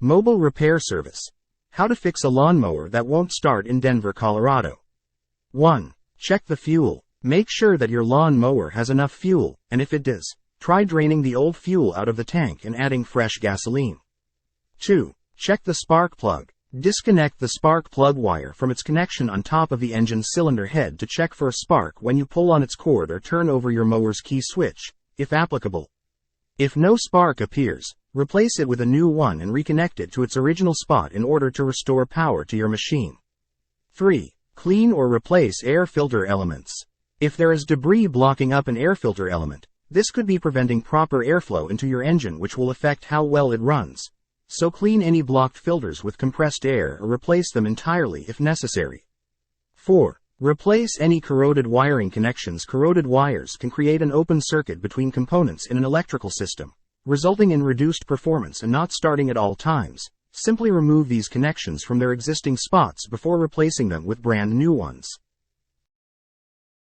Mobile repair service. How to fix a lawnmower that won't start in Denver, Colorado. 1. Check the fuel. Make sure that your lawn mower has enough fuel, and if it does, try draining the old fuel out of the tank and adding fresh gasoline. 2. Check the spark plug. Disconnect the spark plug wire from its connection on top of the engine cylinder head to check for a spark when you pull on its cord or turn over your mower's key switch, if applicable. If no spark appears, replace it with a new one and reconnect it to its original spot in order to restore power to your machine. 3. Clean or replace air filter elements. If there is debris blocking up an air filter element, this could be preventing proper airflow into your engine, which will affect how well it runs. So clean any blocked filters with compressed air or replace them entirely if necessary. 4. Replace any corroded wiring connections. Corroded wires can create an open circuit between components in an electrical system, resulting in reduced performance and not starting at all times. Simply remove these connections from their existing spots before replacing them with brand new ones.